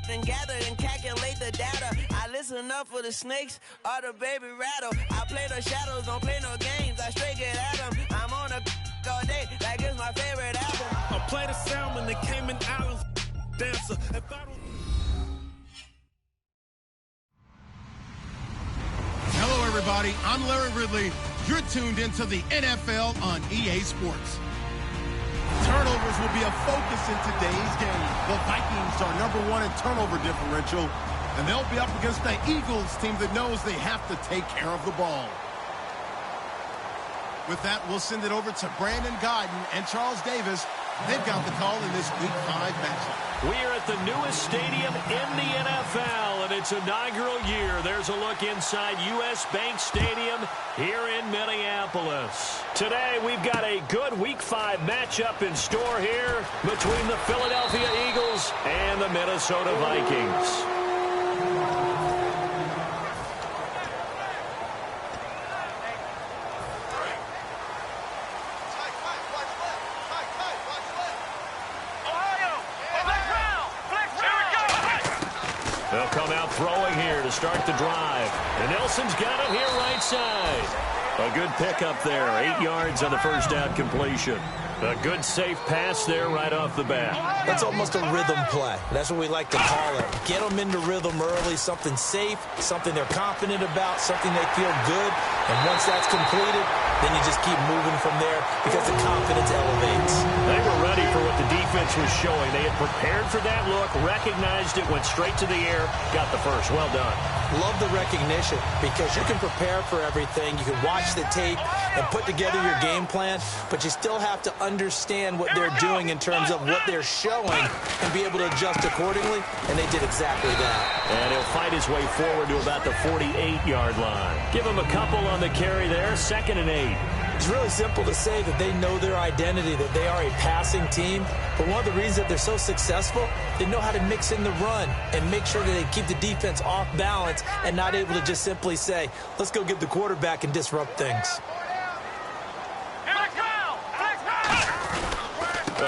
and gather and calculate the data. I listen up for the snakes or the baby rattle. I play the shadows, don't play no games. I straight get at them. I'm on a all day, like it's my favorite album. I play the salmon, the Cayman Islands dancer. If I don't... Hello, everybody. I'm Larry Ridley. You're tuned into the NFL on EA Sports. Turnovers will be a focus in today's game. The Vikings are #1 in turnover differential, and they'll be up against the Eagles team that knows they have to take care of the ball. With that, we'll send it over to Brandon Godden and Charles Davis. They've got the call in this Week 5 matchup. We are at the newest stadium in the NFL, and its inaugural year. There's a look inside U.S. Bank Stadium here in Minneapolis. Today, we've got a good Week 5 matchup in store here between the Philadelphia Eagles and the Minnesota Vikings. They'll come out throwing here to start the drive. And Nelson's got it here right side. A good pickup there. 8 yards on the first down completion. A good safe pass there right off the bat. That's almost a rhythm play. That's what we like to call it. Get them into rhythm early, something safe, something they're confident about, something they feel good. And once that's completed, then you just keep moving from there because the confidence elevates. They were ready for what the defense was showing. They had prepared for that look, recognized it, went straight to the air, got the first. Well done. Love the recognition because you can prepare for everything. You can watch the tape and put together your game plan, but you still have to understand what they're doing in terms of what they're showing and be able to adjust accordingly, and they did exactly that. And he'll fight his way forward to about the 48-yard line. Give him a couple on the carry there, 2nd and 8. It's really simple to say that they know their identity, that they are a passing team. But one of the reasons that they're so successful, they know how to mix in the run and make sure that they keep the defense off balance and not able to just simply say, let's go get the quarterback and disrupt things.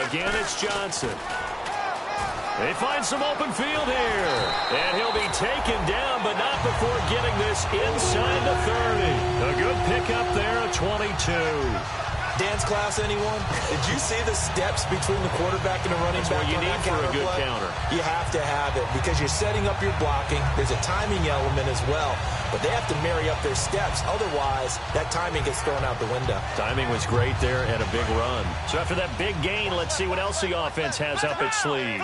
Again, it's Johnson. They find some open field here. And he'll be taken down, but not before getting this inside the 30. A good pickup there at 22. Dance class, anyone? Did you see the steps between the quarterback and the running back? That's what you need for a good counter. You have to have it because you're setting up your blocking. There's a timing element as well. But they have to marry up their steps. Otherwise, that timing gets thrown out the window. Timing was great there and a big run. So after that big gain, let's see what else the offense has up its sleeve.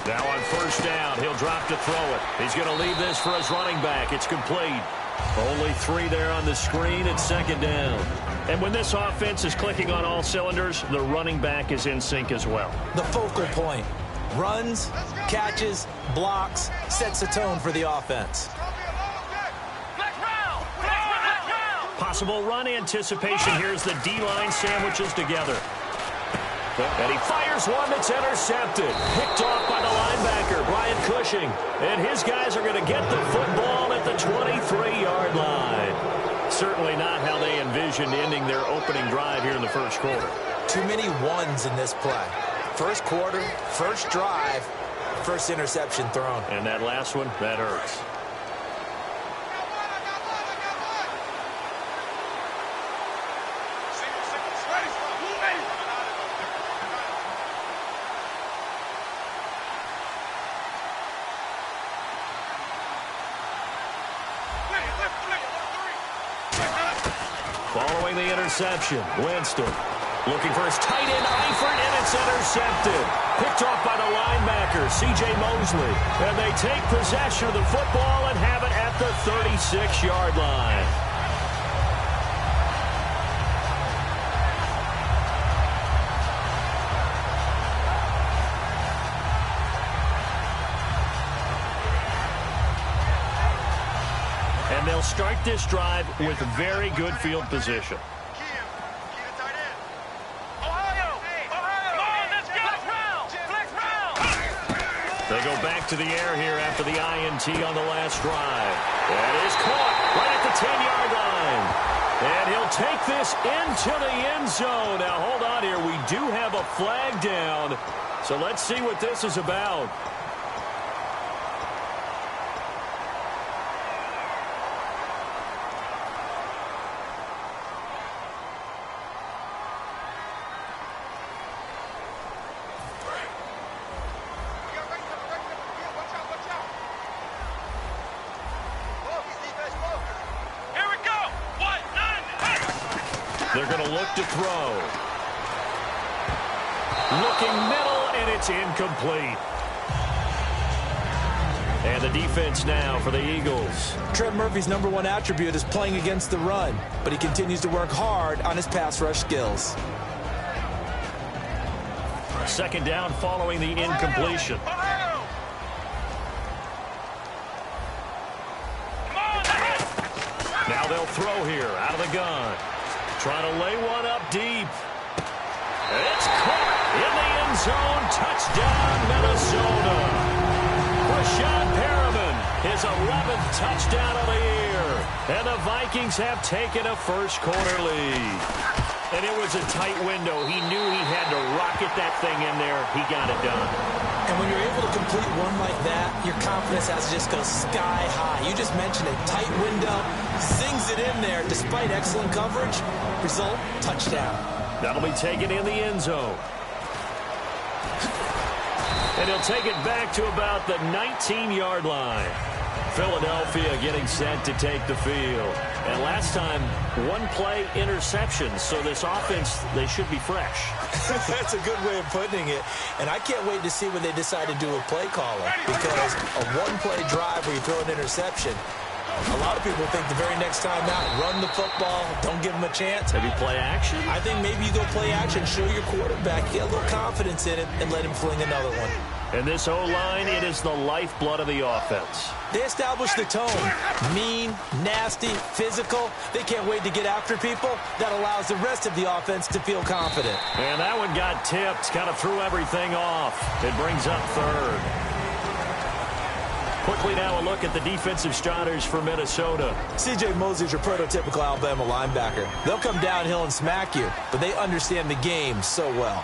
Now on first down, he'll drop to throw it. He's going to leave this for his running back. It's complete. Only 3 there on the screen. It's 2nd down. And when this offense is clicking on all cylinders, the running back is in sync as well. The focal point. Runs, catches, blocks, sets a tone for the offense. Possible run anticipation. Here's the D-line sandwiches together. And he fires one that's intercepted. Picked off by the linebacker, Brian Cushing. And his guys are going to get the football at the 23-yard line. Certainly not how they envisioned ending their opening drive here in the first quarter. Too many ones in this play. First quarter, first drive, first interception thrown. And that last one, that hurts. Following the interception, Winston looking for his tight end, Eifert, and it's intercepted. Picked off by the linebacker, C.J. Mosley. And they take possession of the football and have it at the 36-yard line. And they'll start this drive with very good field position. They go back to the air here after the INT on the last drive. That is caught right at the 10-yard line. And he'll take this into the end zone. Now, hold on here. We do have a flag down. So let's see what this is about. They're going to look to throw. Looking middle, and it's incomplete. And the defense now for the Eagles. Trent Murphy's #1 attribute is playing against the run, but he continues to work hard on his pass rush skills. Second down following the incompletion. Now they'll throw here out of the gun. Trying to lay one up deep. It's caught in the end zone. Touchdown, Minnesota. Rashad Perriman, his 11th touchdown of the year. And the Vikings have taken a first-quarter lead. And it was a tight window. He knew he had to rocket that thing in there. He got it done. And when you're able to complete one like that, your confidence has to just go sky high. You just mentioned a tight window, sings it in there despite excellent coverage. Result, touchdown. That'll be taken in the end zone. And he'll take it back to about the 19-yard line. Philadelphia getting set to take the field. And last time, one-play interception. So this offense, they should be fresh. That's a good way of putting it. And I can't wait to see when they decide to do a play caller. Because a one-play drive where you throw an interception, a lot of people think the very next time out, run the football, don't give them a chance. Maybe play action? I think maybe you go play action, show your quarterback, get a little confidence in it, and let him fling another one. And this O-line, it is the lifeblood of the offense. They establish the tone. Mean, nasty, physical. They can't wait to get after people. That allows the rest of the offense to feel confident. And that one got tipped, kind of threw everything off. It brings up third. Quickly now a look at the defensive starters for Minnesota. C.J. Mosley's your prototypical Alabama linebacker. They'll come downhill and smack you, but they understand the game so well.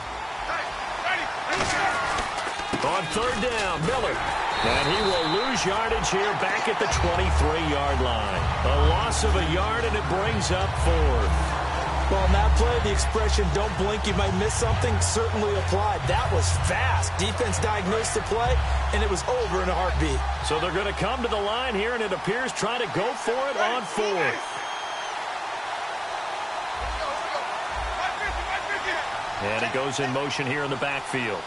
On third down, Miller. And he will lose yardage here back at the 23-yard line. A loss of a yard, and it brings up fourth. Well, on that play, the expression, don't blink, you might miss something, certainly applied. That was fast. Defense diagnosed the play, and it was over in a heartbeat. So they're going to come to the line here, and it appears trying to go for it on fourth. And it goes in motion here in the backfield.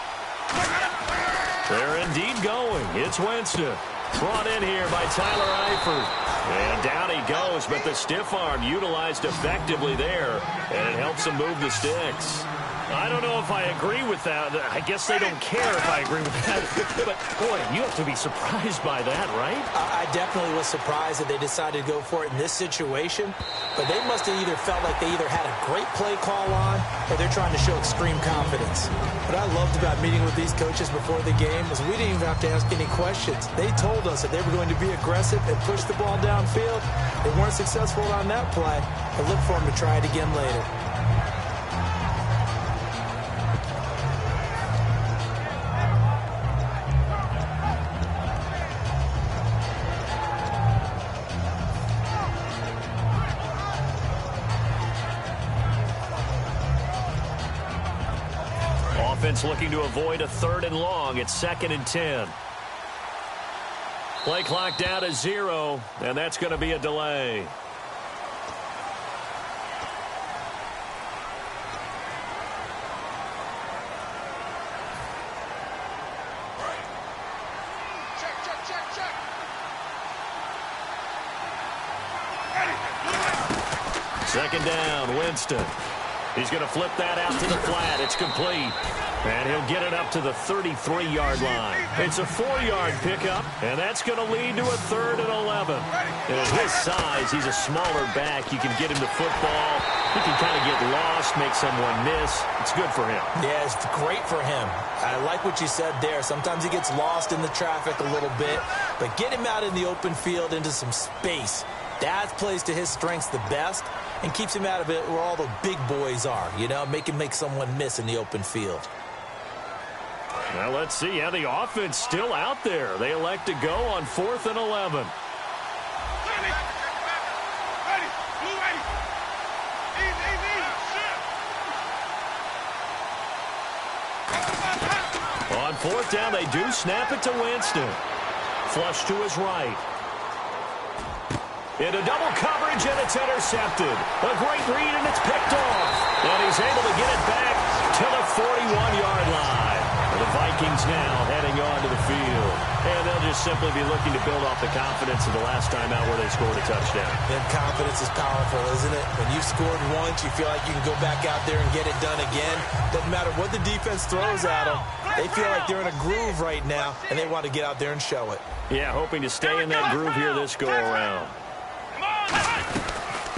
They're indeed going. It's Winston. Brought in here by Tyler Eifert. And down he goes, but the stiff arm utilized effectively there, and it helps him move the sticks. I don't know if I agree with that. I guess they don't care if I agree with that. But, boy, you have to be surprised by that, right? I definitely was surprised that they decided to go for it in this situation. But they must have either felt like they either had a great play call on or they're trying to show extreme confidence. What I loved about meeting with these coaches before the game was we didn't even have to ask any questions. They told us that they were going to be aggressive and push the ball downfield. They weren't successful on that play, but look for them to try it again later. Offense looking to avoid a third and long. It's 2nd and 10. Play clock down to 0, and that's going to be a delay. Second down, Winston. He's going to flip that out to the flat. It's complete. And he'll get it up to the 33-yard line. It's a 4-yard pickup, and that's going to lead to a 3rd and 11. And at his size, he's a smaller back. You can get him the football. He can kind of get lost, make someone miss. It's good for him. Yeah, it's great for him. I like what you said there. Sometimes he gets lost in the traffic a little bit, but get him out in the open field into some space. That plays to his strengths the best. and keeps him out of it where all the big boys are, you know, make someone miss in the open field. Now let's see how the offense still out there. They elect to go on 4th and 11. On 4th down, they do snap it to Winston. Flush to his right. Into double coverage, and it's intercepted. A great read, and it's picked off. And he's able to get it back to the 41-yard line. And the Vikings now heading on to the field. And they'll just simply be looking to build off the confidence of the last time out where they scored a touchdown. And confidence is powerful, isn't it? When you scored once, you feel like you can go back out there and get it done again. Doesn't matter what the defense throws at them. They feel like they're in a groove right now, and they want to get out there and show it. Yeah, hoping to stay in that groove here this go-around.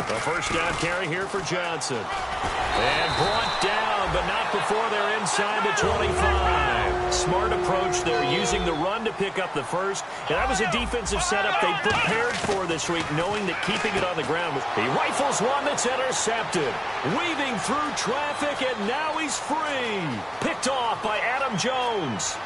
A first down carry here for Johnson. And brought down, but not before they're inside the 25. Smart approach there, using the run to pick up the first. And that was a defensive setup they prepared for this week, knowing that keeping it on the ground. He rifles one that's intercepted. Weaving through traffic, and now he's free. Picked off by Adam Jones.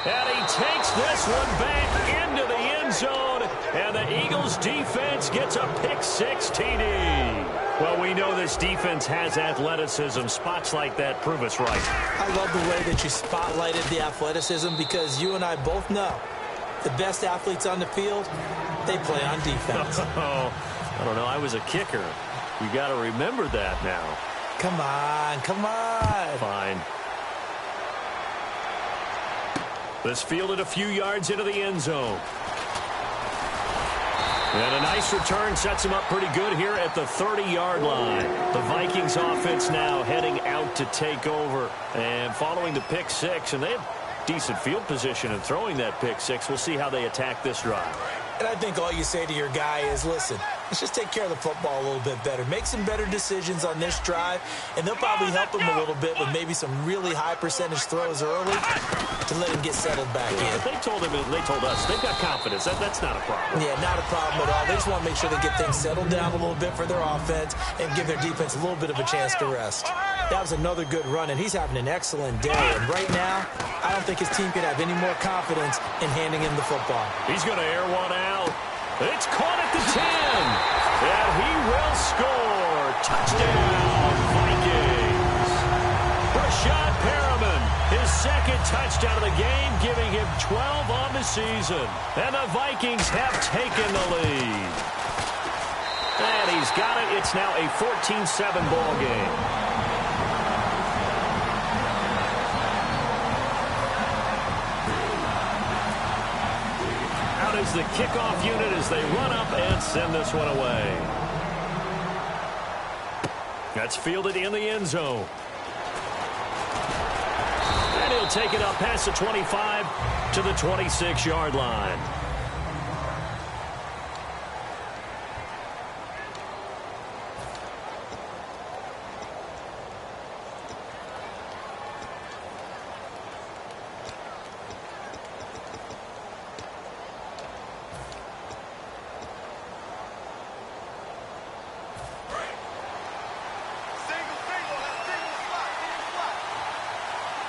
And he takes this one back into the end zone, and the Eagles defense gets a pick-6 TD. Well, we know this defense has athleticism. Spots like that prove us right. I love the way that you spotlighted the athleticism, because you and I both know the best athletes on the field, they play on defense. Oh, I don't know. I was a kicker. You got to remember that now. Come on, come on. Fine. This fielded a few yards into the end zone. And a nice return sets him up pretty good here at the 30-yard line. The Vikings offense now heading out to take over. And following the pick-6, and they have decent field position in throwing that pick-6. We'll see how they attack this drive. And I think all you say to your guy is, listen, let's just take care of the football a little bit better. Make some better decisions on this drive, and they'll probably help him a little bit with maybe some really high percentage throws early to let him get settled back in. But they told him, they told us, they've got confidence. That's not a problem. Yeah, not a problem at all. They just want to make sure they get things settled down a little bit for their offense and give their defense a little bit of a chance to rest. That was another good run, and he's having an excellent day. And right now, I don't think his team can have any more confidence in handing him the football. He's going to air one out. It's caught at the 10. And he will score. Touchdown, Vikings. Rashad Perriman, his second touchdown of the game, giving him 12 on the season. And the Vikings have taken the lead. And he's got it. It's now a 14-7 ball game. Is the kickoff unit as they run up and send this one away. That's fielded in the end zone. And he'll take it up past the 25 to the 26-yard line.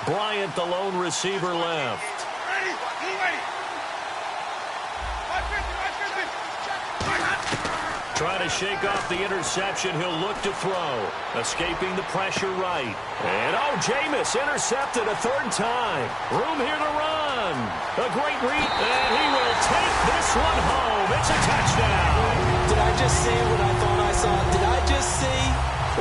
Bryant, the lone receiver, left. Trying to shake off the interception. He'll look to throw. Escaping the pressure right. And, oh, Jameis intercepted a third time. Room here to run. A great read. And he will take this one home. It's a touchdown. Did I just see what I thought I saw? Did I just see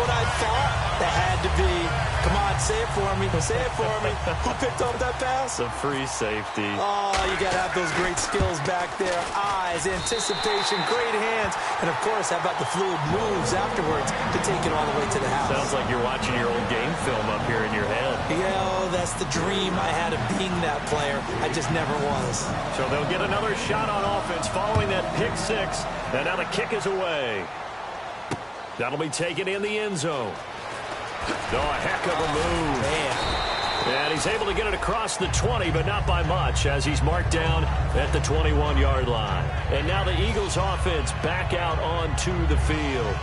what I thought? That had to be. Come on, say it for me. Say it for me. Who picked up that pass? A free safety. Oh, you got to have those great skills back there. Eyes, anticipation, great hands. And, of course, how about the fluid moves afterwards to take it all the way to the house? Sounds like you're watching your old game film up here in your head. Yeah, oh, that's the dream I had of being that player. I just never was. So they'll get another shot on offense following that pick-6. And now the kick is away. That'll be taken in the end zone. Oh, a heck of a move. Man. And he's able to get it across the 20, but not by much, as he's marked down at the 21-yard line. And now the Eagles offense back out onto the field.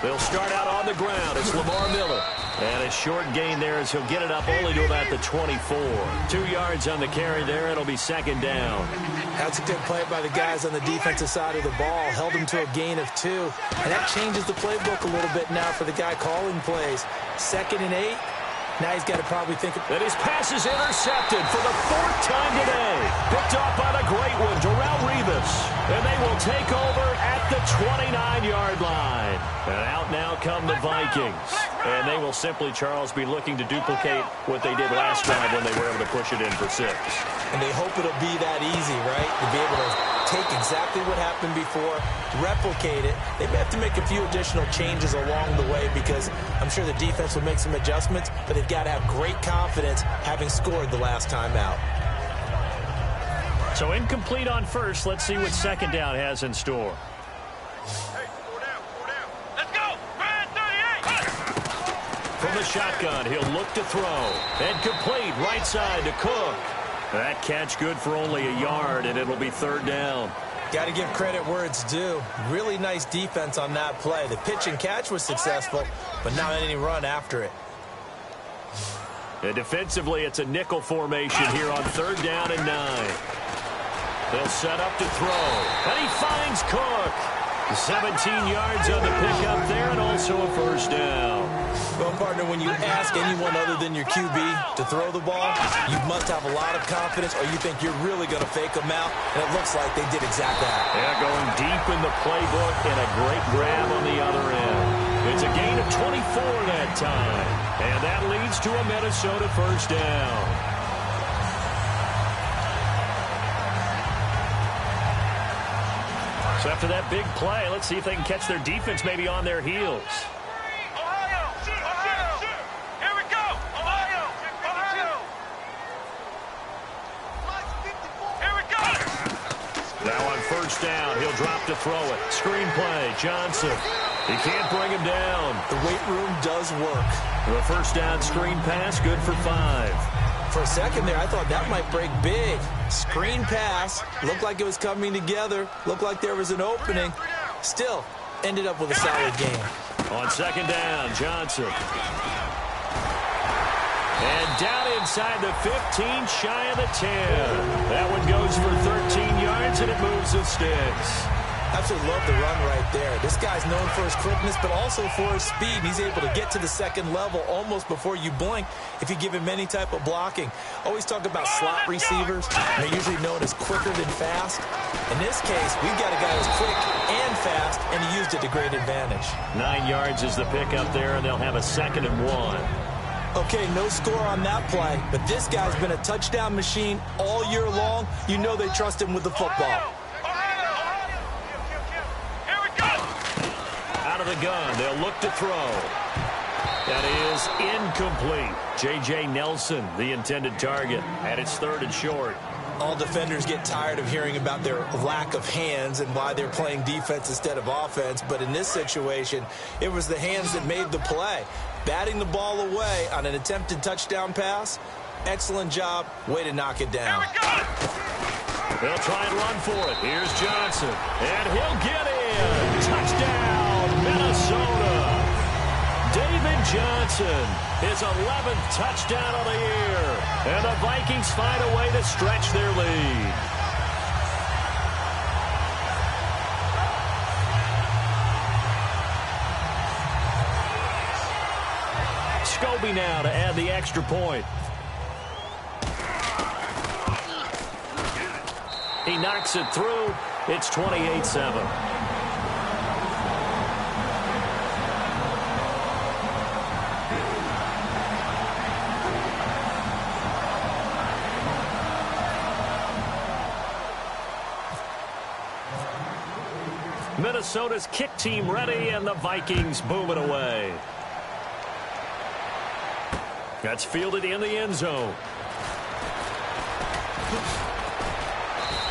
He'll start out on the ground. It's Lamar Miller. And a short gain there as he'll get it up only to about the 24. 2 yards on the carry there. It'll be second down. That's a good play by the guys on the defensive side of the ball. Held him to a gain of 2. And that changes the playbook a little bit now for the guy calling plays. 2nd and 8. Now he's got to probably think of... And his pass is intercepted for the 4th time today. Picked off by the great one, Darrelle Revis. And they will take over at the 29-yard line. And out now come the Vikings. And they will simply, Charles, be looking to duplicate what they did last time when they were able to push it in for 6. And they hope it'll be that easy, right? To be able to take exactly what happened before, replicate it. They may have to make a few additional changes along the way because I'm sure the defense will make some adjustments, but they've got to have great confidence having scored the last time out. So incomplete on first. Let's see what second down has in store. Let's go! Brad 38! From the shotgun, he'll look to throw. And complete right side to Cook. That catch good for only a yard, and it'll be 3rd down. Got to give credit where it's due. Really nice defense on that play. The pitch and catch was successful, but not any run after it. And defensively, it's a nickel formation here on 3rd down and 9. They'll set up to throw. And he finds Cook. 17 yards on the pickup there and also a 1st down. Well, partner, when you ask anyone other than your QB to throw the ball, you must have a lot of confidence or you think you're really going to fake them out, and it looks like they did exactly that. Yeah, going deep in the playbook and a great grab on the other end. It's a gain of 24 that time, and that leads to a Minnesota 1st down. So after that big play, let's see if they can catch their defense maybe on their heels. Ohio! Here we go! Ohio! Here we go! Now on 1st down, he'll drop to throw it. Screen play, Johnson. He can't bring him down. The weight room does work. The 1st down screen pass, good for 5. For a second there, I thought that might break big. Screen pass. Looked like it was coming together. Looked like there was an opening. Still, ended up with a solid game. On 2nd down, Johnson. And down inside the 15, shy of the 10. That one goes for 13 yards, and it moves the sticks. Absolutely love the run right there. This guy's known for his quickness, but also for his speed. He's able to get to the 2nd level almost before you blink if you give him any type of blocking. Always talk about slot receivers. They're usually known as quicker than fast. In this case, we've got a guy who's quick and fast, and he used it to great advantage. 9 yards is the pickup there, and they'll have a 2nd and 1. Okay, no score on that play, but this guy's been a touchdown machine all year long. You know they trust him with the football. Out of the gun, they'll look to throw. That is incomplete. J.J. Nelson, the intended target, and it's 3rd and short. All defenders get tired of hearing about their lack of hands and why they're playing defense instead of offense, but in this situation, it was the hands that made the play. Batting the ball away on an attempted touchdown pass, excellent job, way to knock it down. They'll try and run for it. Here's Johnson, and he'll get in. Touchdown, Minnesota. David Johnson, his 11th touchdown of the year. And the Vikings find a way to stretch their lead. Scobie now to add the extra point. He knocks it through. It's 28-7. Minnesota's kick team ready, and the Vikings boom it away. That's fielded in the end zone.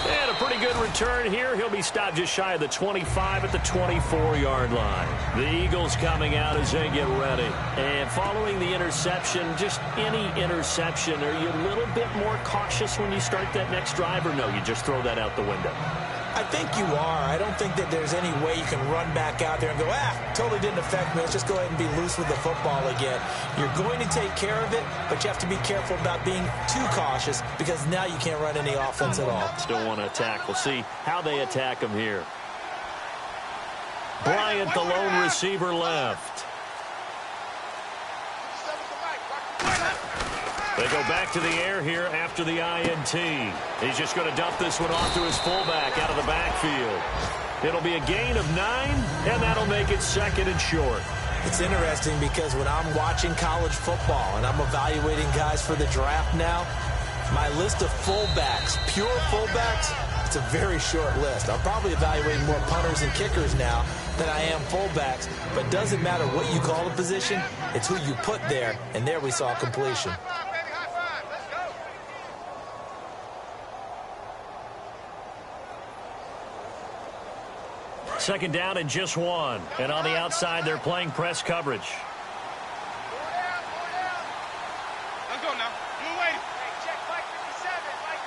And a pretty good return here. He'll be stopped just shy of the 25 at the 24-yard line. The Eagles coming out as they get ready. And following the interception, just any interception, are you a little bit more cautious when you start that next drive, or no, you just throw that out the window? I think you are. I don't think that there's any way you can run back out there and go, totally didn't affect me. Let's just go ahead and be loose with the football again. You're going to take care of it, but you have to be careful about being too cautious because now you can't run any offense at all. Still want to attack. We'll see how they attack him here. Bryant, the lone receiver, left. They go back to the air here after the INT. He's just going to dump this one off to his fullback out of the backfield. It'll be a gain of 9, and that'll make it 2nd and short. It's interesting because when I'm watching college football and I'm evaluating guys for the draft now, my list of fullbacks, pure fullbacks, it's a very short list. I'm probably evaluating more punters and kickers now than I am fullbacks, but it doesn't matter what you call the position, it's who you put there, and there we saw completion. Second down and just 1. And on the outside, they're playing press coverage. Let's go now. Move away. Hey, check Mike 57. Mike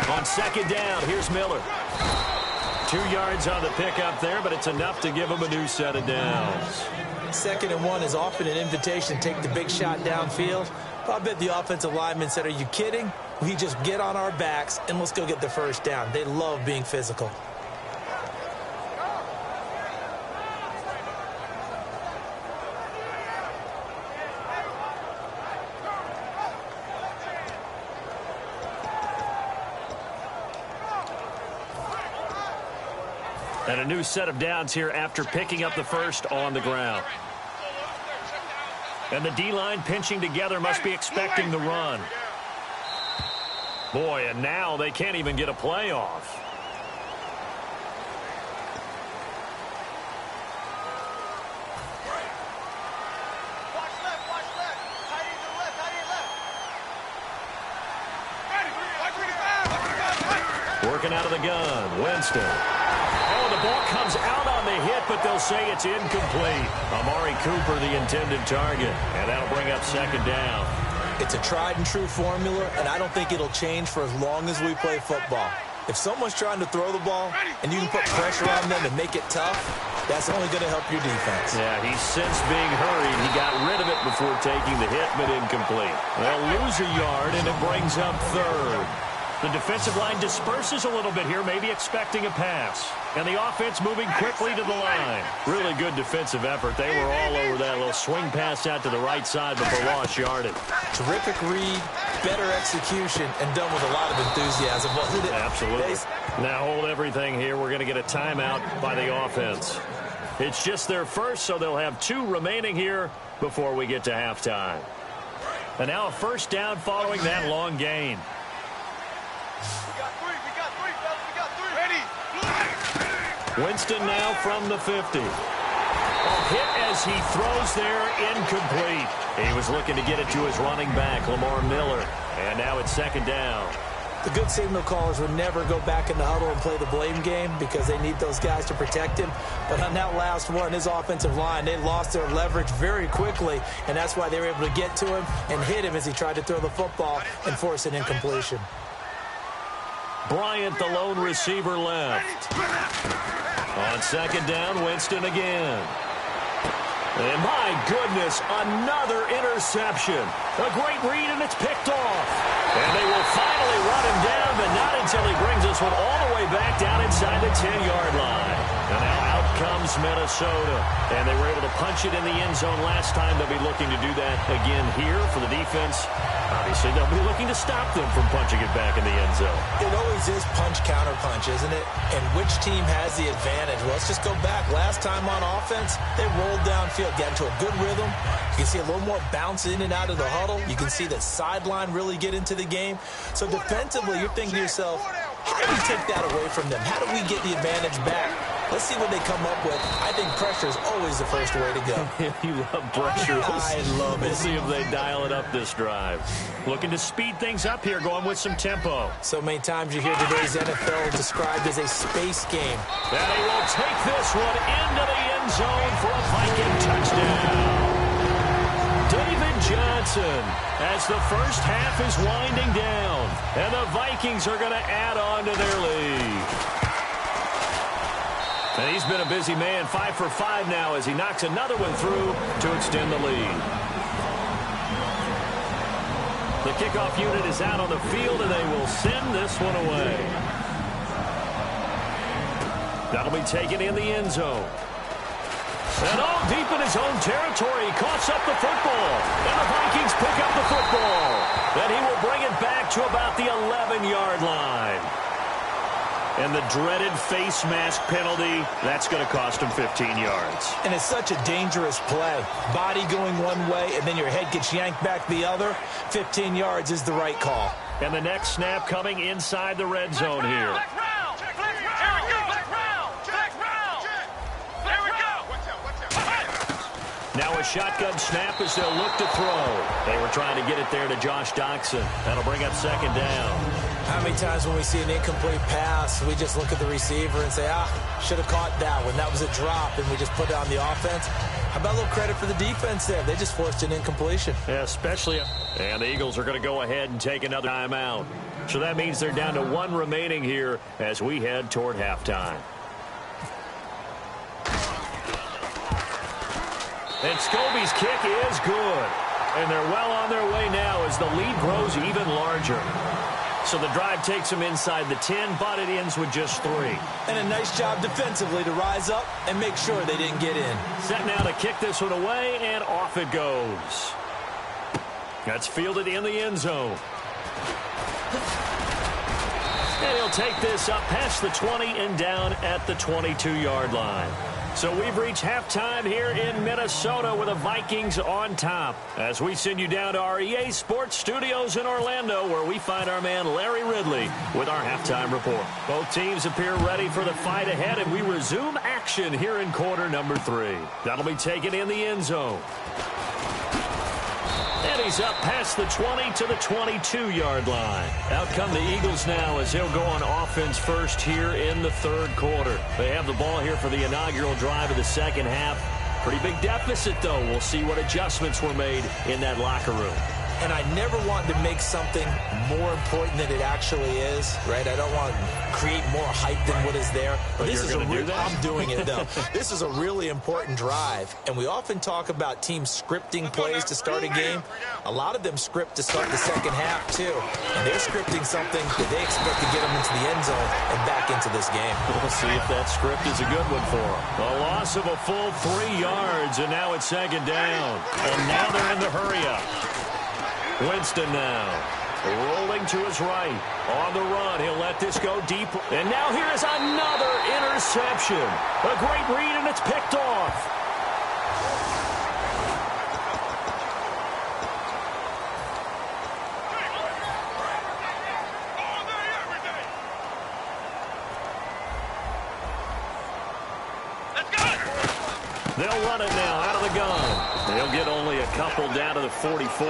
57. On second down, here's Miller. 2 yards on the pickup there, but it's enough to give him a new set of downs. 2nd and 1 is often an invitation to take the big shot downfield. I bet the offensive lineman said, are you kidding? We just get on our backs and let's go get the first down. They love being physical. And a new set of downs here after picking up the first on the ground. And the D-line pinching together must be expecting the run. Boy, and now they can't even get a play off. Watch left. Tight end to left. Ready. Working out of the gun, Winston. Oh, the ball comes out on the hit, but they'll say it's incomplete. Amari Cooper, the intended target, and that'll bring up 2nd down. It's a tried-and-true formula, and I don't think it'll change for as long as we play football. If someone's trying to throw the ball and you can put pressure on them and make it tough, that's only going to help your defense. Yeah, he's sensed being hurried. He got rid of it before taking the hit, but incomplete. They'll lose a yard, and it brings up 3rd. The defensive line disperses a little bit here, maybe expecting a pass. And the offense moving quickly to the line. Really good defensive effort. They were all over that little swing pass out to the right side, but they lost yardage. Terrific read, better execution, and done with a lot of enthusiasm, wasn't it? Absolutely. Now hold everything here. We're going to get a timeout by the offense. It's just their first, so they'll have 2 remaining here before we get to halftime. And now a first down following that long gain. Winston now from the 50. Hit as he throws there, incomplete. He was looking to get it to his running back, Lamar Miller. And now it's 2nd down. The good signal callers would never go back in the huddle and play the blame game because they need those guys to protect him. But on that last one, his offensive line, they lost their leverage very quickly, and that's why they were able to get to him and hit him as he tried to throw the football and force an incompletion. Bryant, the lone receiver, left. On 2nd down, Winston again. And my goodness, another interception. A great read, and it's picked off. And they will finally run him down, but not until he brings this one all the way back down inside the 10-yard line. And now out comes Minnesota. And they were able to punch it in the end zone last time. They'll be looking to do that again here for the defense. Obviously, they'll be looking to stop them from punching it back in the end zone. It always is punch-counter-punch, isn't it? And which team has the advantage? Well, let's just go back. Last time on offense, they rolled downfield, got into a good rhythm. You can see a little more bounce in and out of the huddle. You can see the sideline really get into the game. So defensively, you're thinking to yourself, how do we take that away from them? How do we get the advantage back? Let's see what they come up with. I think pressure is always the first way to go. You love pressure. I love it. We'll see if they dial it up this drive. Looking to speed things up here, going with some tempo. So many times you hear today's NFL described as a space game. And he will take this one into the end zone for a Viking touchdown. David Johnson as the first half is winding down. And the Vikings are going to add on to their lead. And he's been a busy man, 5 for 5 now as he knocks another one through to extend the lead. The kickoff unit is out on the field, and they will send this one away. That'll be taken in the end zone. And all deep in his own territory, he coughs up the football. And the Vikings pick up the football. And he will bring it back to about the 11-yard line. And the dreaded face mask penalty, that's going to cost him 15 yards. And it's such a dangerous play. Body going one way, and then your head gets yanked back the other. 15 yards is the right call. And the next snap coming inside the red zone here. Now a shotgun snap as they'll look to throw. They were trying to get it there to Josh Doctson. That'll bring up second down. How many times when we see an incomplete pass, we just look at the receiver and say, should have caught that one. That was a drop, and we just put it on the offense. How about a little credit for the defense there? They just forced an incompletion. Yeah, especially. And the Eagles are going to go ahead and take another timeout. So that means they're down to one remaining here as we head toward halftime. And Scobie's kick is good. And they're well on their way now as the lead grows even larger. So the drive takes them inside the 10, but it ends with just 3. And a nice job defensively to rise up and make sure they didn't get in. Set now to kick this one away, and off it goes. That's fielded in the end zone. And he'll take this up past the 20 and down at the 22-yard line. So we've reached halftime here in Minnesota with the Vikings on top. As we send you down to our EA Sports Studios in Orlando, where we find our man Larry Ridley with our halftime report. Both teams appear ready for the fight ahead, and we resume action here in quarter number 3. That'll be taken in the end zone. And he's up past the 20 to the 22-yard line. Out come the Eagles now as he'll go on offense first here in the third quarter. They have the ball here for the inaugural drive of the second half. Pretty big deficit, though. We'll see what adjustments were made in that locker room. And I never want to make something more important than it actually is, right? I don't want to create more hype than what is there. But this is I'm doing it, though. This is a really important drive. And we often talk about teams scripting plays to start a game. A lot of them script to start the second half, too. And they're scripting something that they expect to get them into the end zone and back into this game. We'll see if that script is a good one for them. A loss of a full 3 yards, and now it's second down. And now they're in the hurry-up. Winston now rolling to his right. On the run, he'll let this go deep. And now here is another interception. A great read, and it's picked off. They'll run it now out of the gun. They'll get only a couple down to the 44.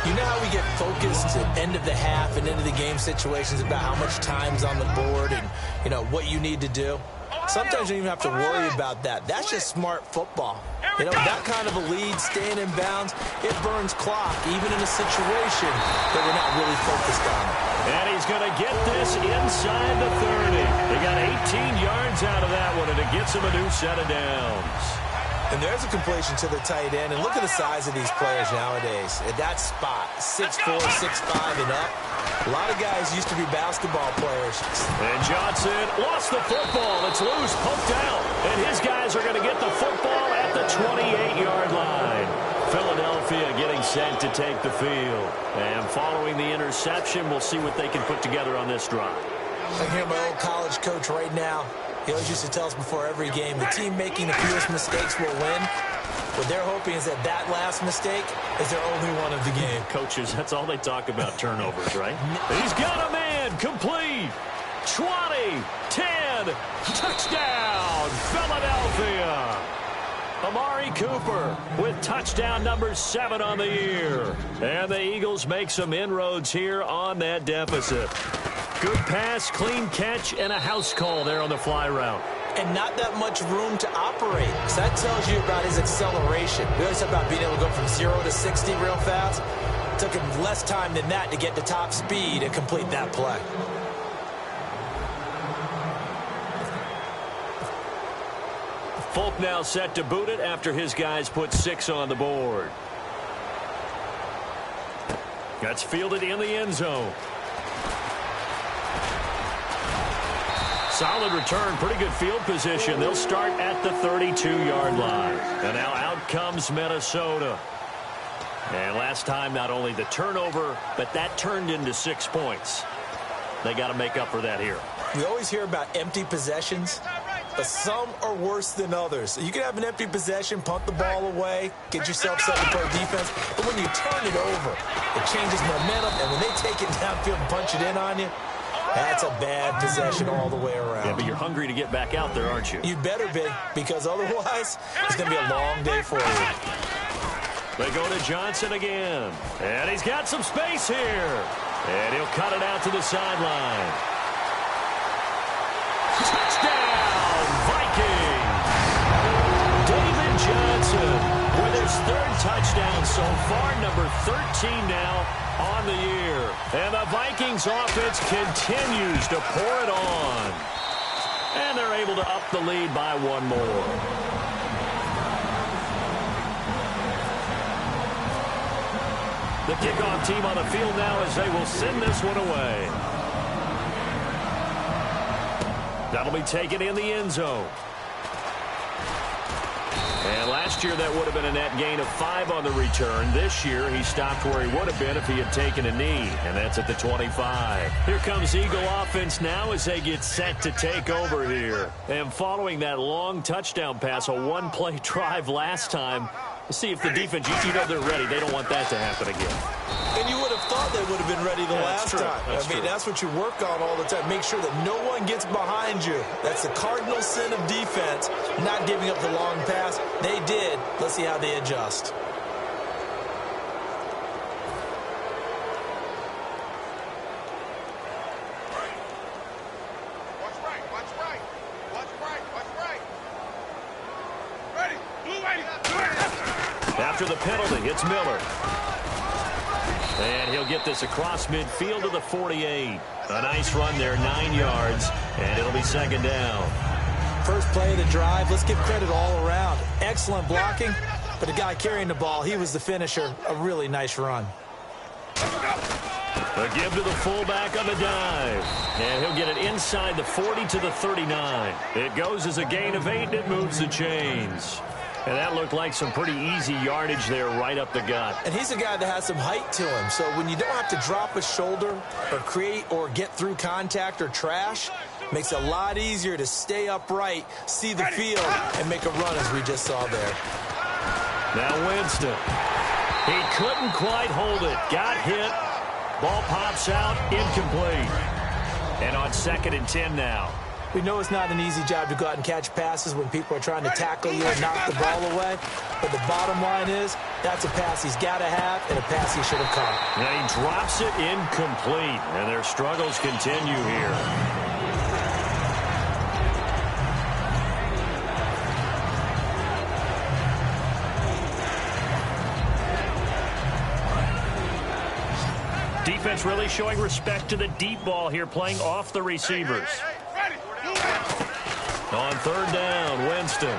You know how we get focused at end of the half and into the game situations about how much time's on the board and, you know, what you need to do? Sometimes you don't even have to worry about that. That's just smart football. You know, that kind of a lead, staying in bounds, it burns clock, even in a situation that we're not really focused on. And he's going to get this inside the 30. They got 18 yards out of that one, and it gets him a new set of downs. And there's a completion to the tight end. And look at the size of these players nowadays. At that spot, 6'4", 6'5", and up. A lot of guys used to be basketball players. And Johnson lost the football. It's loose, poked out. And his guys are going to get the football at the 28-yard line. Philadelphia getting set to take the field. And following the interception, we'll see what they can put together on this drive. I hear my old college coach right now. He always used to tell us before every game, the team making the fewest mistakes will win. What they're hoping is that that last mistake is their only one of the game. Coaches, that's all they talk about, turnovers, right? He's got a man, complete. 20, 10, touchdown, Philadelphia. Amari Cooper with touchdown number 7 on the year. And the Eagles make some inroads here on that deficit. Good pass, clean catch, and a house call there on the fly route. and not that much room to operate. So that tells you about his acceleration. We always talk about being able to go from 0 to 60 real fast. It took him less time than that to get to top speed and complete that play. Folk now set to boot it after his guys put 6 on the board. That's fielded in the end zone. Solid return, pretty good field position. They'll start at the 32-yard line. And now out comes Minnesota. And last time, not only the turnover, but that turned into 6 points. They got to make up for that here. We always hear about empty possessions, but some are worse than others. You can have an empty possession, punt the ball away, get yourself set to play defense, but when you turn it over, it changes momentum, and when they take it downfield and punch it in on you, that's a bad possession all the way around. Yeah, but you're hungry to get back out there, aren't you? You better be, because otherwise, it's going to be a long day for you. They go to Johnson again, and he's got some space here, and he'll cut it out to the sideline. Touchdown, Vikings! David Johnson with his 3rd touchdown so far, number 13 now on the year. And the Vikings offense continues to pour it on. And they're able to up the lead by 1 more. The kickoff team on the field now as they will send this one away. That'll be taken in the end zone. And last year that would have been a net gain of 5 on the return. This year he stopped where he would have been if he had taken a knee, and that's at the 25. Here comes Eagle offense now as they get set to take over here. And following that long touchdown pass, a 1-play drive last time, we'll see if the defense, you know they're ready. They don't want that to happen again. And you would have thought they would have been ready the last time. That's what you work on all the time. Make sure that no one gets behind you. That's the cardinal sin of defense, not giving up the long pass. They did. Let's see how they adjust. Watch right, watch right. Watch right, watch right. Ready, blue ready. After the penalty, it's Miller. And he'll get this across midfield to the 48. A nice run there, 9 yards, and it'll be 2nd down. First play of the drive, let's give credit all around. Excellent blocking, but the guy carrying the ball, he was the finisher. A really nice run. A give to the fullback on the dive. And he'll get it inside the 40 to the 39. It goes as a gain of 8, and it moves the chains. And that looked like some pretty easy yardage there right up the gut. And he's a guy that has some height to him. So when you don't have to drop a shoulder or create or get through contact or trash, makes it a lot easier to stay upright, see the field, and make a run as we just saw there. Now Winston. He couldn't quite hold it. Got hit. Ball pops out. Incomplete. And on 2nd and 10 now. We know it's not an easy job to go out and catch passes when people are trying to tackle you and knock the ball away. But the bottom line is, that's a pass he's got to have and a pass he should have caught. And he drops it incomplete. And their struggles continue here. Defense really showing respect to the deep ball here, playing off the receivers. On 3rd down, Winston.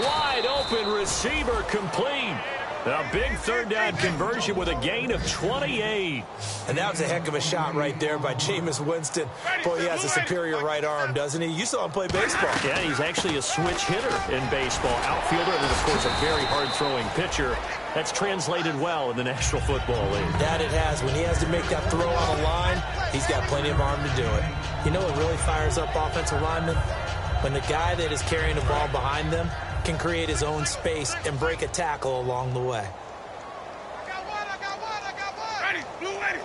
Wide open receiver complete. A big 3rd down conversion with a gain of 28. And that was a heck of a shot right there by Jameis Winston. Boy, he has a superior right arm, doesn't he? You saw him play baseball. Yeah, he's actually a switch hitter in baseball. Outfielder, and then, of course, a very hard-throwing pitcher. That's translated well in the National Football League. That it has. When he has to make that throw on a line, he's got plenty of arm to do it. You know what really fires up offensive linemen? When the guy that is carrying the ball behind them can create his own space and break a tackle along the way. Ready, blue ready.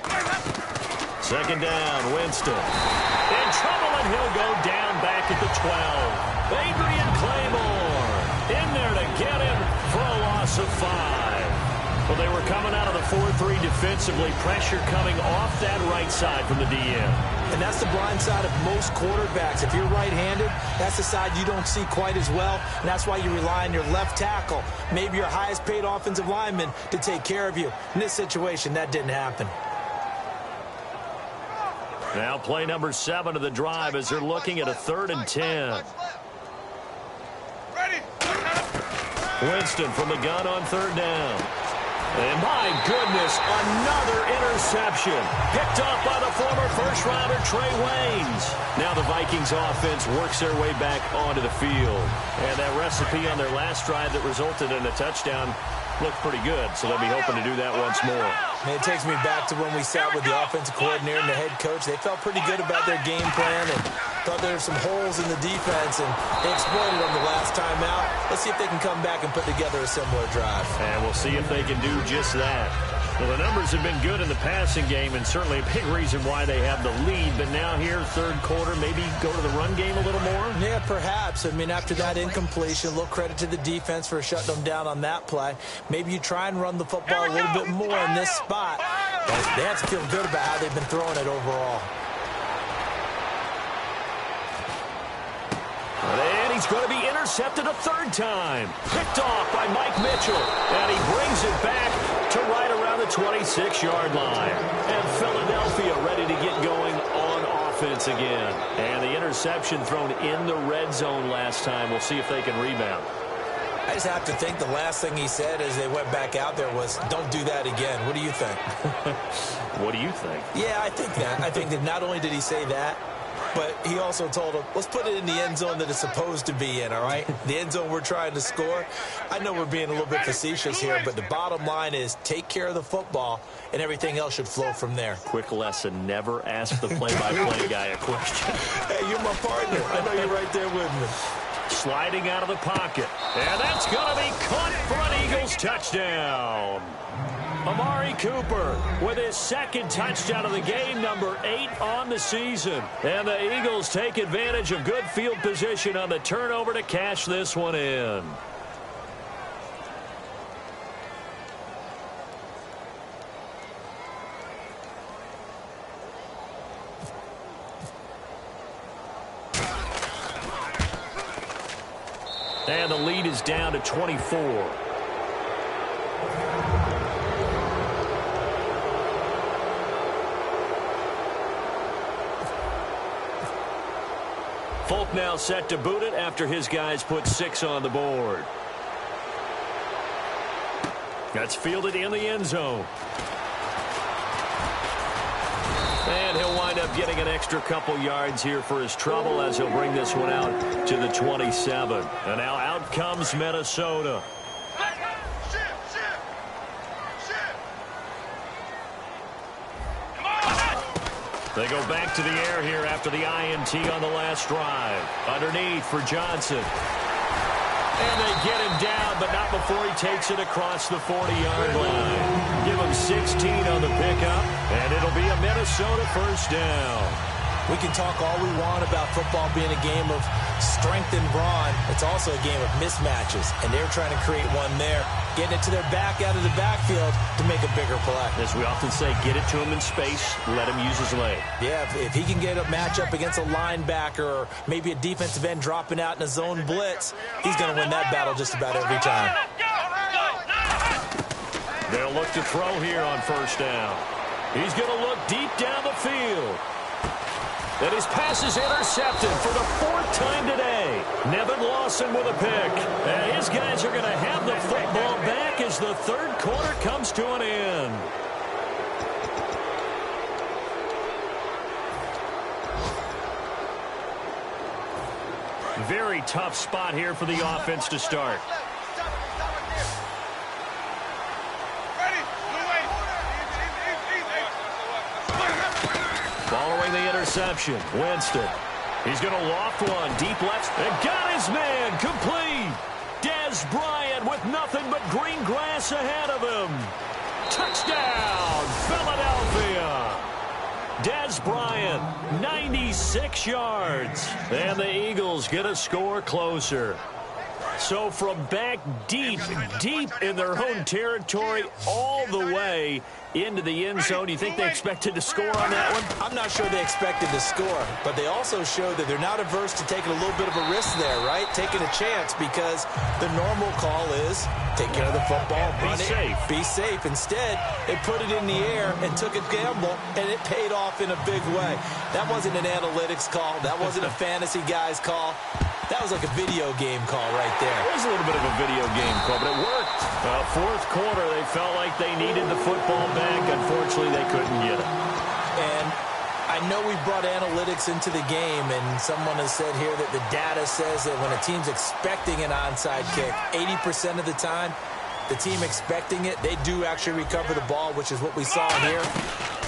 2nd down, Winston. In trouble, and he'll go down back at the 12. Adrian Claymore in there to get him for a loss of 5. Well, they were coming out of the 4-3 defensively. Pressure coming off that right side from the DM. And that's the blind side of most quarterbacks. If you're right-handed, that's the side you don't see quite as well. And that's why you rely on your left tackle, maybe your highest-paid offensive lineman, to take care of you. In this situation, that didn't happen. Now play number 7 of the drive as they're looking at a 3rd and 10. Winston from the gun on 3rd down. And my goodness, another interception. Picked off by the former first-rounder Trey Waynes. Now the Vikings offense works their way back onto the field. And that recipe on their last drive that resulted in a touchdown looked pretty good, so they'll be hoping to do that once more. And it takes me back to when we sat with the offensive coordinator and the head coach. They felt pretty good about their game plan and thought there were some holes in the defense, and they exploited them the last time out. Let's see if they can come back and put together a similar drive. And we'll see if they can do just that. Well, the numbers have been good in the passing game, and certainly a big reason why they have the lead. But now here, 3rd quarter, maybe go to the run game a little more? Yeah, perhaps. I mean, after that incompletion, a little credit to the defense for shutting them down on that play. Maybe you try and run the football a little bit more in this spot. But they have to feel good about how they've been throwing it overall. And he's going to be intercepted a 3rd time. Picked off by Mike Mitchell. And he brings it back to right around the 26-yard line. And Philadelphia ready to get going on offense again. And the interception thrown in the red zone last time. We'll see if they can rebound. I just have to think the last thing he said as they went back out there was, don't do that again. What do you think? What do you think? Yeah, I think that. I think that not only did he say that, but he also told him, let's put it in the end zone that it's supposed to be in, all right? The end zone we're trying to score. I know we're being a little bit facetious here, but the bottom line is take care of the football, and everything else should flow from there. Quick lesson, never ask the play-by-play guy a question. Hey, you're my partner. I know you're right there with me. Sliding out of the pocket. And that's going to be caught for an Eagles touchdown. Amari Cooper with his 2nd touchdown of the game, number 8 on the season. And the Eagles take advantage of good field position on the turnover to cash this one in. And the lead is down to 24. Folk now set to boot it after his guys put 6 on the board. That's fielded in the end zone. And he'll wind up getting an extra couple yards here for his trouble as he'll bring this one out to the 27. And now out comes Minnesota. They go back to the air here after the INT on the last drive. Underneath for Johnson. And they get him down, but not before he takes it across the 40-yard line. Give him 16 on the pickup, and it'll be a Minnesota 1st down. We can talk all we want about football being a game of strength and brawn. It's also a game of mismatches, and they're trying to create one there, getting it to their back out of the backfield to make a bigger play. As we often say, get it to him in space, let him use his leg. Yeah, if he can get a matchup against a linebacker or maybe a defensive end dropping out in a zone blitz, he's going to win that battle just about every time. They'll look to throw here on 1st down. He's going to look deep down the field. And his pass is intercepted for the 4th time today. Nevin Lawson with a pick. And his guys are going to have the football back as the 3rd quarter comes to an end. Very tough spot here for the offense to start. Following the interception, Winston. He's going to loft one deep left and got his man complete. Dez Bryant with nothing but green grass ahead of him. Touchdown, Philadelphia. Dez Bryant, 96 yards. And the Eagles get a score closer. So from back deep in their own territory, all the way into the end zone, you think they expected to score on that one? I'm not sure they expected to score, but they also showed that they're not averse to taking a little bit of a risk there, right? Taking a chance, because the normal call is take care of the football, run it, be safe. Instead, they put it in the air and took a gamble, and it paid off in a big way. That wasn't an analytics call. That wasn't a fantasy guy's call. That was like a video game call right there. It was a little bit of a video game call, but it worked. Fourth quarter, they felt like they needed the football back. Unfortunately, they couldn't get it. And I know we brought analytics into the game, and someone has said here that the data says that when a team's expecting an onside kick, 80% of the time, the team expecting it, they do actually recover the ball, which is what we saw here.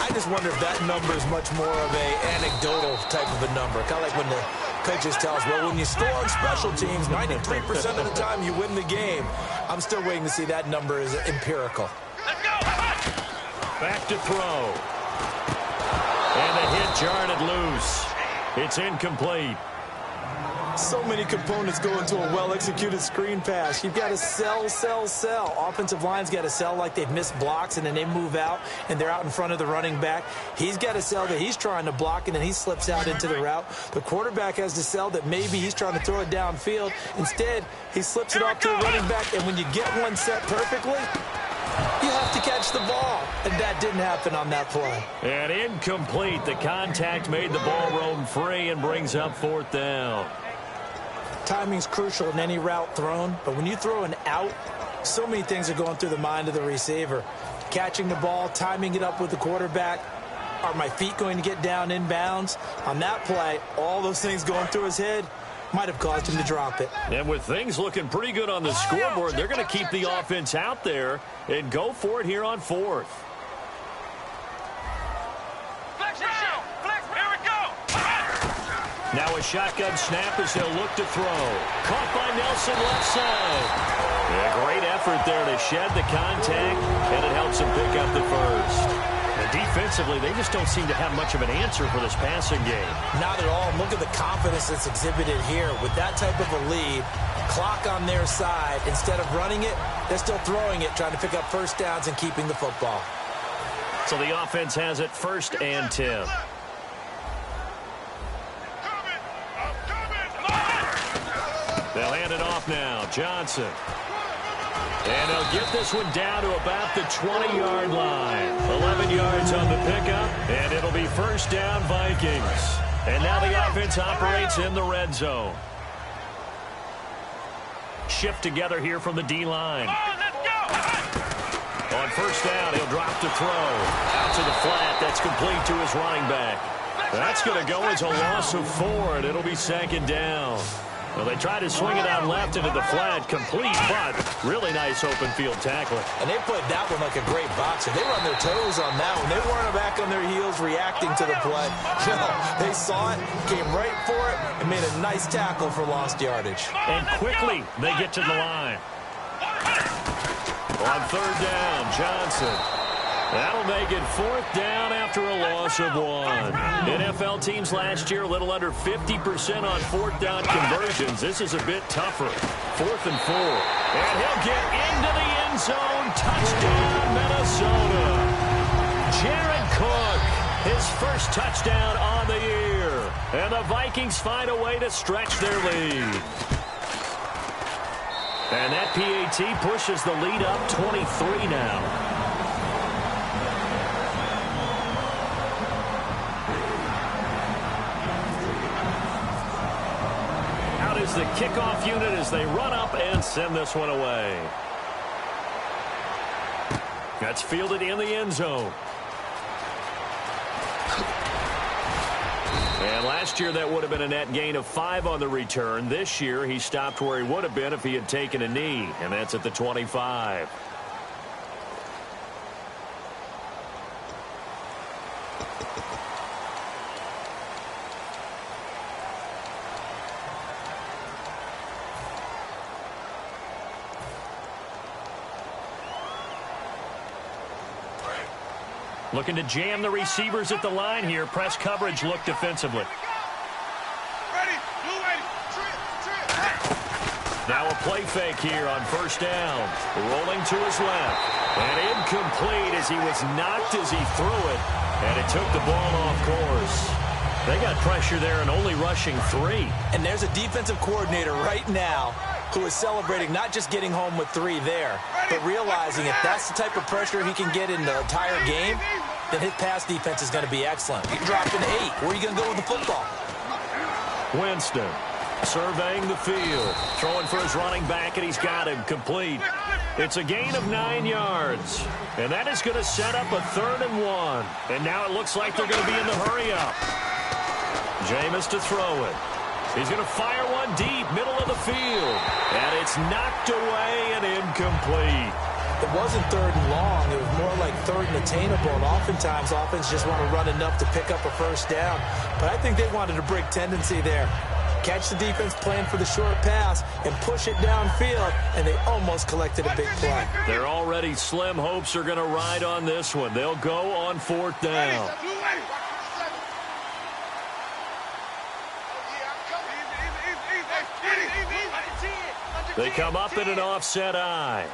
I just wonder if that number is much more of a anecdotal type of a number. Kind of like when the coaches tell us, well, when you score on special teams, 93% of the time you win the game. I'm still waiting to see that number is empirical. Back to throw. And the hit jarred it loose. It's incomplete. So many components go into a well-executed screen pass. You've got to sell, sell, sell. Offensive line's got to sell like they've missed blocks, and then they move out, and they're out in front of the running back. He's got to sell that he's trying to block, and then he slips out into the route. The quarterback has to sell that maybe he's trying to throw it downfield. Instead, he slips it off to the running back, and when you get one set perfectly, you have to catch the ball, and that didn't happen on that play. And incomplete. The contact made the ball roam free and brings up fourth down. Timing's crucial in any route thrown, but when you throw an out, so many things are going through the mind of the receiver. Catching the ball, timing it up with the quarterback. Are my feet going to get down inbounds? On that play, all those things going through his head might have caused him to drop it. And with things looking pretty good on the scoreboard, they're going to keep the offense out there and go for it here on fourth. Now a shotgun snap as they'll look to throw. Caught by Nelson left side. Yeah, great effort there to shed the contact, and it helps him pick up the first. And defensively, they just don't seem to have much of an answer for this passing game. Not at all. Look at the confidence that's exhibited here. With that type of a lead, clock on their side, instead of running it, they're still throwing it, trying to pick up first downs and keeping the football. So the offense has it 1st and 10. They'll hand it off now. Johnson. And they'll get this one down to about the 20-yard line. 11 yards on the pickup, and it'll be first down Vikings. And now the offense operates in the red zone. Shift together here from the D-line. On first down, he'll drop to throw. Out to the flat. That's complete to his running back. That's going to go as a loss of 4, and it'll be 2nd down. Well, they try to swing it out left into the flat, complete, but really nice open field tackling. And they played that one like a great boxer. They run their toes on that one. They weren't back on their heels reacting to the play. No, they saw it, came right for it, and made a nice tackle for lost yardage. And quickly, they get to the line. On 3rd down, Johnson. That'll make it 4th down after a loss of 1. NFL teams last year a little under 50% on 4th down conversions. This is a bit tougher. 4th and 4. And he'll get into the end zone. Touchdown, Minnesota. Jared Cook, his first touchdown on the year. And the Vikings find a way to stretch their lead. And that PAT pushes the lead up 23 now. Is the kickoff unit as they run up and send this one away. That's fielded in the end zone. And last year that would have been a net gain of 5 on the return. This year he stopped where he would have been if he had taken a knee, and that's at the 25. Looking to jam the receivers at the line here. Press coverage look defensively. Ready, blue lady, trip. Now a play fake here on first down. Rolling to his left. And incomplete as he was knocked as he threw it. And it took the ball off course. They got pressure there and only rushing 3. And there's a defensive coordinator right now who is celebrating not just getting home with 3 there, but realizing if that's the type of pressure he can get in the entire game, then his pass defense is going to be excellent. He dropped an 8. Where are you going to go with the football? Winston surveying the field, throwing for his running back, and he's got him complete. It's a gain of 9 yards, and that is going to set up a 3rd and 1. And now it looks like they're going to be in the hurry-up. Jameis to throw it. He's going to fire one deep, middle of the field, and it's knocked away and incomplete. It wasn't 3rd and long. It was more like 3rd and attainable, and oftentimes offense just want to run enough to pick up a first down. But I think they wanted a break tendency there. Catch the defense, plan for the short pass, and push it downfield, and they almost collected a big play. Their already slim hopes are going to ride on this one. They'll go on 4th down. They come up in an offset eye.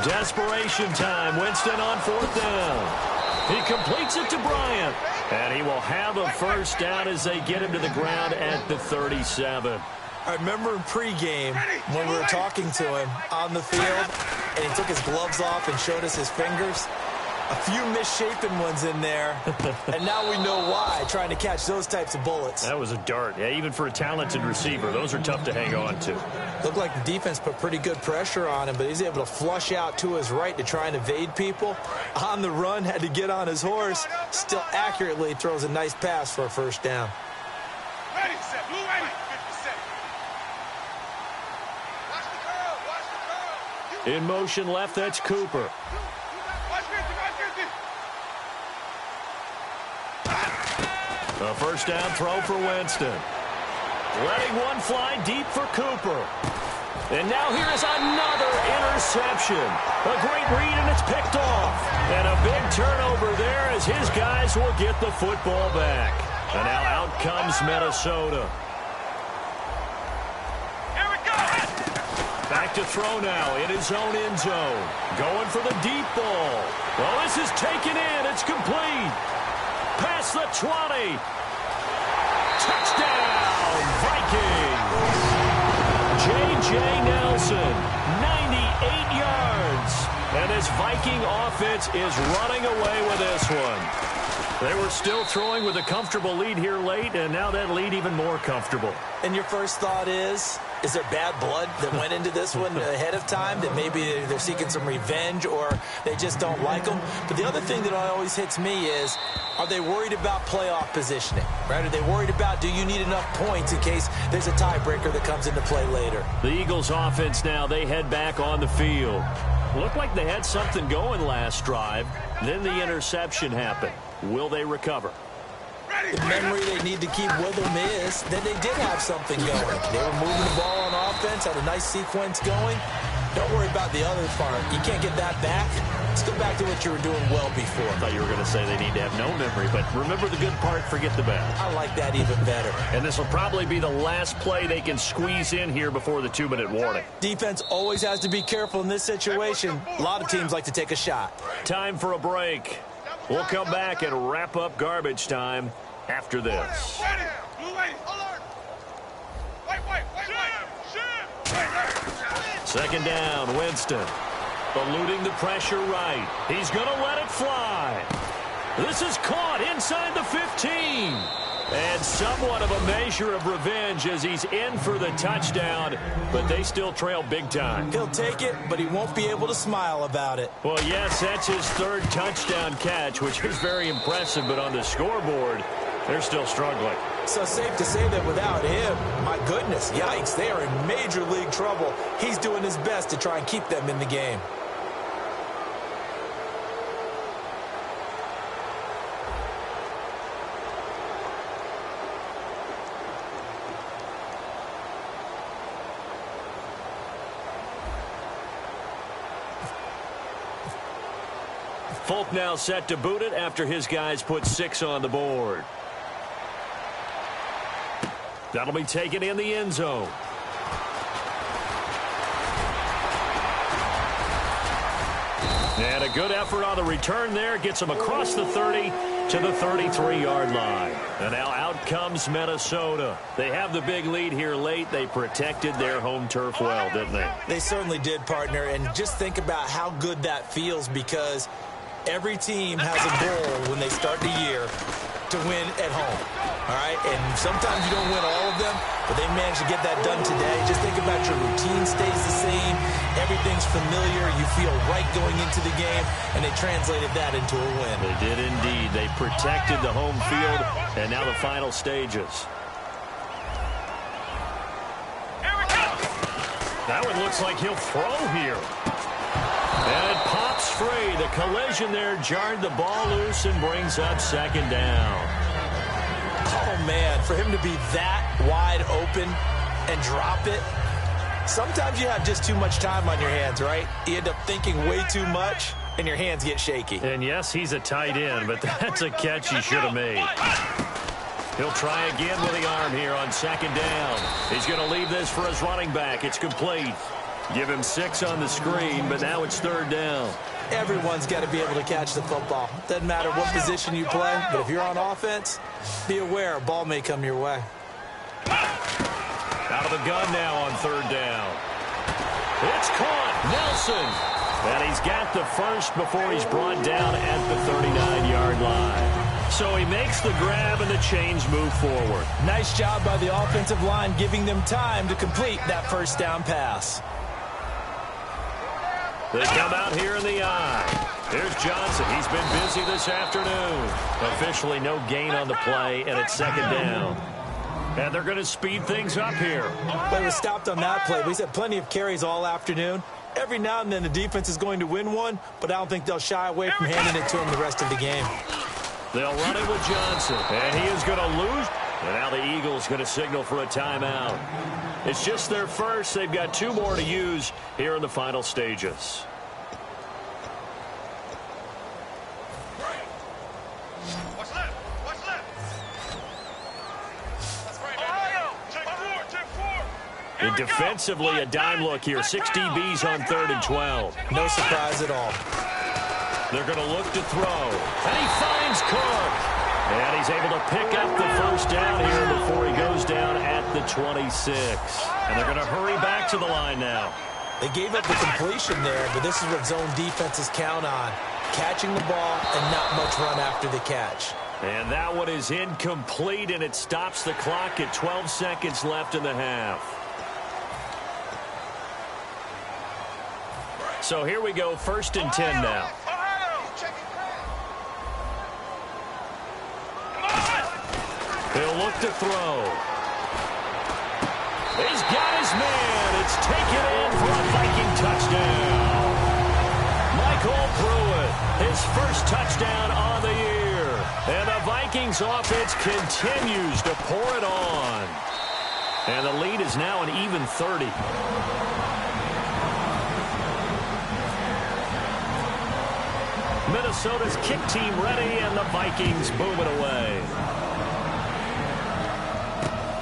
Desperation time. Winston on 4th down. He completes it to Bryant. And he will have a first down as they get him to the ground at the 37. I remember in pregame when we were talking to him on the field, and he took his gloves off and showed us his fingers. A few misshapen ones in there, and now we know why, trying to catch those types of bullets. That was a dart. Yeah, even for a talented receiver, those are tough to hang on to. Looked like the defense put pretty good pressure on him, but he's able to flush out to his right to try and evade people. On the run, had to get on his horse. Still accurately throws a nice pass for a first down. Ready, set, blue ready. 50-set. Watch the curl, In motion left, that's Cooper. A first down throw for Winston. Letting one fly deep for Cooper. And now here is another interception. A great read, and it's picked off. And a big turnover there as his guys will get the football back. And now out comes Minnesota. Here we go. Back to throw now in his own end zone. Going for the deep ball. Well, this is taken in. It's complete. Past the 20. Touchdown, Vikings. J.J. Nelson, 98 yards. And this Viking offense is running away with this one. They were still throwing with a comfortable lead here late, and now that lead even more comfortable. And your first thought is there bad blood that went into this one ahead of time, that maybe they're seeking some revenge or they just don't like them? But the other thing that always hits me is, are they worried about playoff positioning? Right? Are they worried about, do you need enough points in case there's a tiebreaker that comes into play later? The Eagles offense now, they head back on the field. Looked like they had something going last drive. Then the interception happened. Will they recover? The memory they need to keep with them is that they did have something going. They were moving the ball on offense, had a nice sequence going. Don't worry about the other part. You can't get that back. Let's go back to what you were doing well before. I thought you were going to say they need to have no memory, but remember the good part, forget the bad. I like that even better. And this will probably be the last play they can squeeze in here before the 2-minute warning. Defense always has to be careful in this situation. A lot of teams like to take a shot. Time for a break. We'll come back and wrap up garbage time after this. Second down, Winston. Eluding the pressure right. He's going to let it fly. This is caught inside the 15. And somewhat of a measure of revenge as he's in for the touchdown, but they still trail big time. He'll take it, but he won't be able to smile about it. Well, yes, that's his 3rd touchdown catch, which is very impressive, but on the scoreboard, they're still struggling. So safe to say that without him, my goodness, yikes, they are in major league trouble. He's doing his best to try and keep them in the game. Folk now set to boot it after his guys put 6 on the board. That'll be taken in the end zone. And a good effort on the return there. Gets him across the 30 to the 33-yard line. And now out comes Minnesota. They have the big lead here late. They protected their home turf well, didn't they? They certainly did, partner. And just think about how good that feels, because every team has a goal when they start the year to win at home. All right? And sometimes you don't win all of them, but they managed to get that done today. Just think about your routine stays the same. Everything's familiar. You feel right going into the game, and they translated that into a win. They did indeed. They protected the home field, and now the final stages. That one looks like he'll throw here. And it pops free. The collision there jarred the ball loose and brings up second down. Oh, man, for him to be that wide open and drop it. Sometimes you have just too much time on your hands, right? You end up thinking way too much, and your hands get shaky. And, yes, he's a tight end, but that's a catch he should have made. He'll try again with the arm here on second down. He's going to leave this for his running back. It's complete. Give him 6 on the screen, but now it's third down. Everyone's got to be able to catch the football. Doesn't matter what position you play, but if you're on offense, be aware a ball may come your way. Out of the gun now on third down. It's caught. Nelson. And he's got the first before he's brought down at the 39-yard line. So he makes the grab and the chains move forward. Nice job by the offensive line, giving them time to complete that first down pass. They come out here in the eye. Here's Johnson. He's been busy this afternoon. Officially no gain on the play, and it's second down. And they're going to speed things up here. They were stopped on that play. We've had plenty of carries all afternoon. Every now and then the defense is going to win one, but I don't think they'll shy away from handing it to him the rest of the game. They'll run it with Johnson, and he is going to lose. And now the Eagles going to signal for a timeout. It's just their first. They've got 2 more to use here in the final stages. And defensively, a dime look here. 6 DBs on 3rd and 12. No surprise at all. They're going to look to throw. And he finds Cook. And he's able to pick up the first down here before he goes down at the 26. And they're going to hurry back to the line now. They gave up the completion there, but this is what zone defenses count on. Catching the ball and not much run after the catch. And that one is incomplete, and it stops the clock at 12 seconds left in the half. So here we go, 1st and 10 now. He'll look to throw. He's got his man. It's taken in for a Viking touchdown. Michael Pruitt, his first touchdown on the year. And the Vikings offense continues to pour it on. And the lead is now an even 30. Minnesota's kick team ready, and the Vikings boom it away.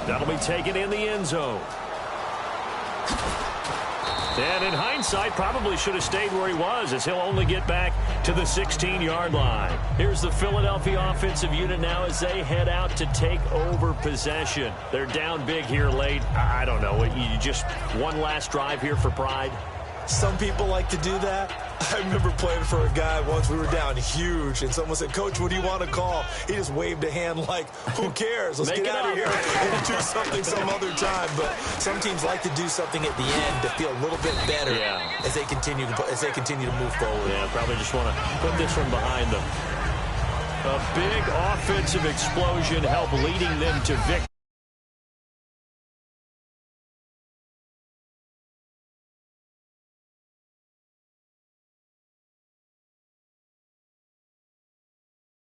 That'll be taken in the end zone. And in hindsight, probably should have stayed where he was, as he'll only get back to the 16-yard line. Here's the Philadelphia offensive unit now as they head out to take over possession. They're down big here late. I don't know. You just one last drive here for pride? Some people like to do that. I remember playing for a guy once. We were down huge, and someone said, "Coach, what do you want to call?" He just waved a hand like, "Who cares? Let's get out of here and do something some other time." But some teams like to do something at the end to feel a little bit better as they continue to move forward. Yeah, probably just want to put this one behind them. A big offensive explosion helped leading them to victory.